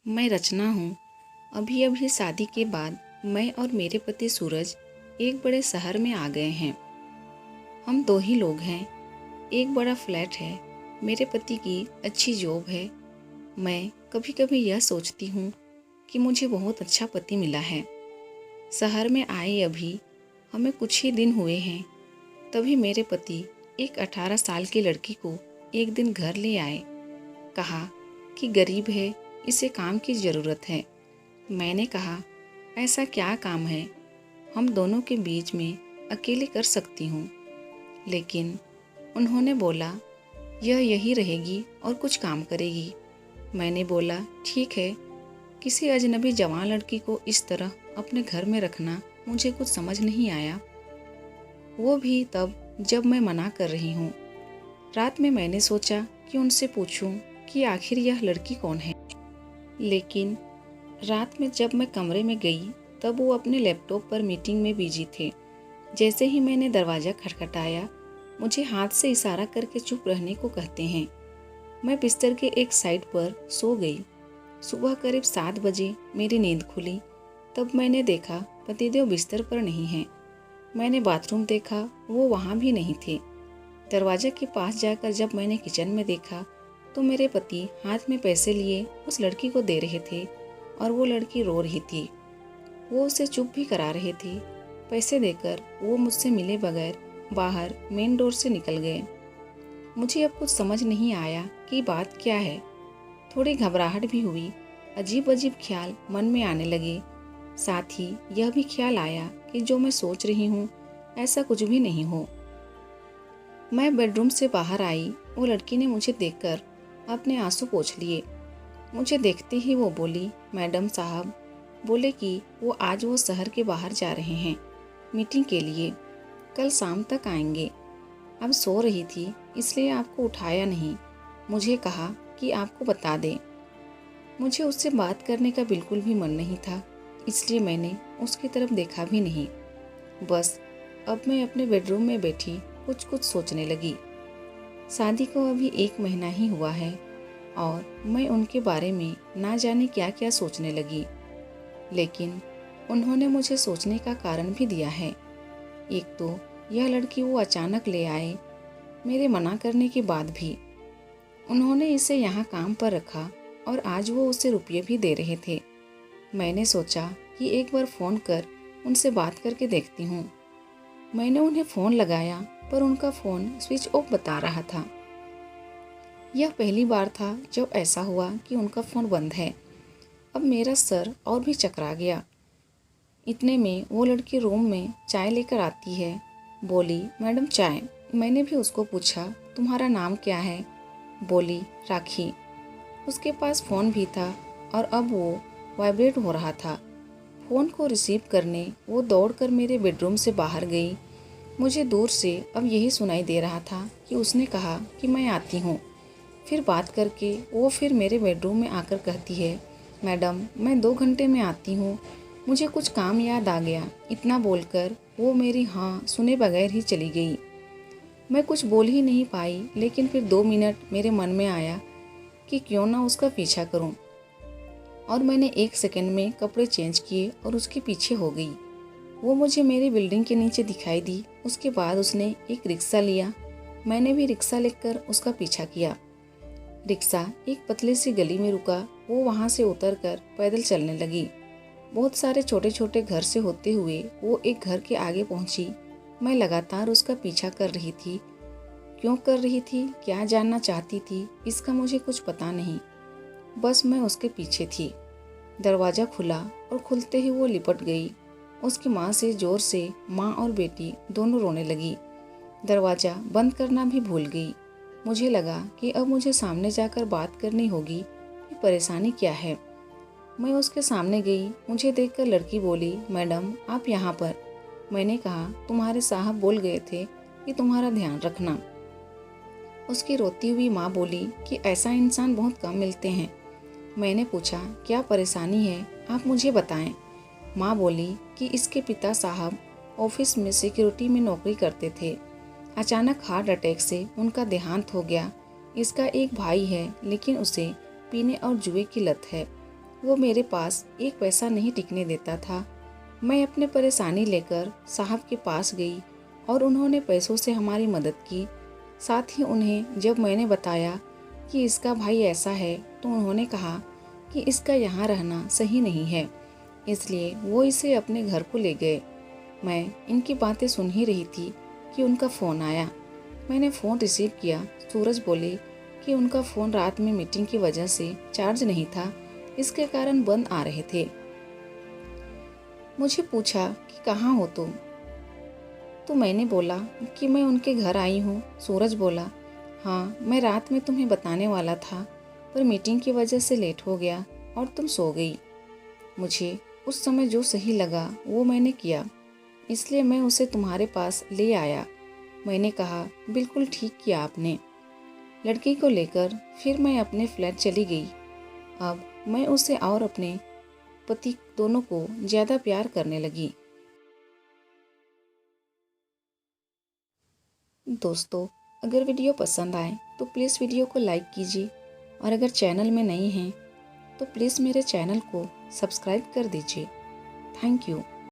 मैं रचना हूँ। अभी अभी शादी के बाद मैं और मेरे पति सूरज एक बड़े शहर में आ गए हैं। हम दो ही लोग हैं। एक बड़ा फ्लैट है। मेरे पति की अच्छी जॉब है। मैं कभी कभी यह सोचती हूँ कि मुझे बहुत अच्छा पति मिला है। शहर में आए अभी हमें कुछ ही दिन हुए हैं, तभी मेरे पति एक 18 साल की लड़की को एक दिन घर ले आए। कहा कि गरीब है, इसे काम की ज़रूरत है। मैंने कहा, ऐसा क्या काम है, हम दोनों के बीच में अकेले कर सकती हूँ। लेकिन उन्होंने बोला, यह यही रहेगी और कुछ काम करेगी। मैंने बोला, ठीक है। किसी अजनबी जवान लड़की को इस तरह अपने घर में रखना मुझे कुछ समझ नहीं आया, वो भी तब जब मैं मना कर रही हूँ। रात में मैंने सोचा कि उनसे पूछूं कि आखिर यह लड़की कौन है। लेकिन रात में जब मैं कमरे में गई तब वो अपने लैपटॉप पर मीटिंग में बिजी थे। जैसे ही मैंने दरवाज़ा खटखटाया, मुझे हाथ से इशारा करके चुप रहने को कहते हैं। मैं बिस्तर के एक साइड पर सो गई। सुबह करीब 7 बजे मेरी नींद खुली। तब मैंने देखा पतिदेव बिस्तर पर नहीं हैं। मैंने बाथरूम देखा, वो वहाँ भी नहीं थे। दरवाजे के पास जाकर जब मैंने किचन में देखा तो मेरे पति हाथ में पैसे लिए उस लड़की को दे रहे थे और वो लड़की रो रही थी। वो उसे चुप भी करा रहे थे। पैसे देकर वो मुझसे मिले बगैर बाहर मेन डोर से निकल गए। मुझे अब कुछ समझ नहीं आया कि बात क्या है। थोड़ी घबराहट भी हुई। अजीब अजीब ख्याल मन में आने लगे। साथ ही यह भी ख्याल आया कि जो मैं सोच रही हूँ ऐसा कुछ भी नहीं हो। मैं बेडरूम से बाहर आई। वो लड़की ने मुझे देखकर अपने आंसू पोंछ लिए। मुझे देखते ही वो बोली, मैडम साहब बोले कि आज वो शहर के बाहर जा रहे हैं मीटिंग के लिए, कल शाम तक आएंगे। अब सो रही थी इसलिए आपको उठाया नहीं। मुझे कहा कि आपको बता दें। मुझे उससे बात करने का बिल्कुल भी मन नहीं था, इसलिए मैंने उसकी तरफ देखा भी नहीं। बस अब मैं अपने बेडरूम में बैठी कुछ कुछ सोचने लगी। शादी को अभी 1 महीना ही हुआ है और मैं उनके बारे में ना जाने क्या क्या सोचने लगी। लेकिन उन्होंने मुझे सोचने का कारण भी दिया है। एक तो यह लड़की वो अचानक ले आए, मेरे मना करने के बाद भी। उन्होंने इसे यहाँ काम पर रखा और आज वो उसे रुपये भी दे रहे थे। मैंने सोचा कि एक बार फ़ोन कर उनसे बात करके देखती हूँ। मैंने उन्हें फ़ोन लगाया पर उनका फ़ोन स्विच ऑफ बता रहा था। यह पहली बार था जब ऐसा हुआ कि उनका फ़ोन बंद है। अब मेरा सर और भी चकरा गया। इतने में वो लड़की रूम में चाय लेकर आती है। बोली, मैडम चाय। मैंने भी उसको पूछा, तुम्हारा नाम क्या है? बोली, राखी। उसके पास फ़ोन भी था और अब वो वाइब्रेट हो रहा था। फ़ोन को रिसीव करने वो दौड़कर मेरे बेडरूम से बाहर गई। मुझे दूर से अब यही सुनाई दे रहा था कि उसने कहा कि मैं आती हूँ। फिर बात करके वो फिर मेरे बेडरूम में आकर कहती है, मैडम मैं 2 घंटे में आती हूँ, मुझे कुछ काम याद आ गया। इतना बोलकर वो मेरी हाँ सुने बगैर ही चली गई। मैं कुछ बोल ही नहीं पाई, लेकिन फिर 2 मिनट मेरे मन में आया कि क्यों ना उसका पीछा करूं। और मैंने 1 सेकंड में कपड़े चेंज किए और उसके पीछे हो गई। वो मुझे मेरी बिल्डिंग के नीचे दिखाई दी। उसके बाद उसने एक रिक्शा लिया। मैंने भी रिक्शा लेकर उसका पीछा किया। रिक्शा एक पतली सी गली में रुका। वो वहाँ से उतरकर पैदल चलने लगी। बहुत सारे छोटे छोटे घर से होते हुए वो एक घर के आगे पहुँची। मैं लगातार उसका पीछा कर रही थी। क्यों कर रही थी, क्या जानना चाहती थी, इसका मुझे कुछ पता नहीं। बस मैं उसके पीछे थी। दरवाज़ा खुला और खुलते ही वो लिपट गई। उसकी माँ से जोर से माँ और बेटी दोनों रोने लगी। दरवाज़ा बंद करना भी भूल गई। मुझे लगा कि अब मुझे सामने जाकर बात करनी होगी कि परेशानी क्या है। मैं उसके सामने गई। मुझे देखकर लड़की बोली, मैडम आप यहाँ पर। मैंने कहा, तुम्हारे साहब बोल गए थे कि तुम्हारा ध्यान रखना। उसकी रोती हुई माँ बोली कि ऐसा इंसान बहुत कम मिलते हैं। मैंने पूछा, क्या परेशानी है, आप मुझे बताएं। माँ बोली कि इसके पिता साहब ऑफिस में सिक्योरिटी में नौकरी करते थे। अचानक हार्ट अटैक से उनका देहांत हो गया। इसका एक भाई है, लेकिन उसे पीने और जुए की लत है। वो मेरे पास एक पैसा नहीं टिकने देता था। मैं अपने परेशानी लेकर साहब के पास गई और उन्होंने पैसों से हमारी मदद की। साथ ही उन्हें जब मैंने बताया कि इसका भाई ऐसा है, तो उन्होंने कहा कि इसका यहाँ रहना सही नहीं है, इसलिए वो इसे अपने घर को ले गए। मैं इनकी बातें सुन ही रही थी कि उनका फ़ोन आया। मैंने फ़ोन रिसीव किया। सूरज बोले कि उनका फ़ोन रात में मीटिंग की वजह से चार्ज नहीं था, इसके कारण बंद आ रहे थे। मुझे पूछा कि कहाँ हो तुम? तो मैंने बोला कि मैं उनके घर आई हूँ। सूरज बोला, हाँ मैं रात में तुम्हें बताने वाला था, पर मीटिंग की वजह से लेट हो गया और तुम सो गई। मुझे उस समय जो सही लगा वो मैंने किया, इसलिए मैं उसे तुम्हारे पास ले आया। मैंने कहा, बिल्कुल ठीक किया आपने। लड़की को लेकर फिर मैं अपने फ्लैट चली गई। अब मैं उसे और अपने पति दोनों को ज़्यादा प्यार करने लगी। दोस्तों, अगर वीडियो पसंद आए तो प्लीज़ वीडियो को लाइक कीजिए, और अगर चैनल में नए हैं तो प्लीज़ मेरे चैनल को सब्सक्राइब कर दीजिए। Thank you.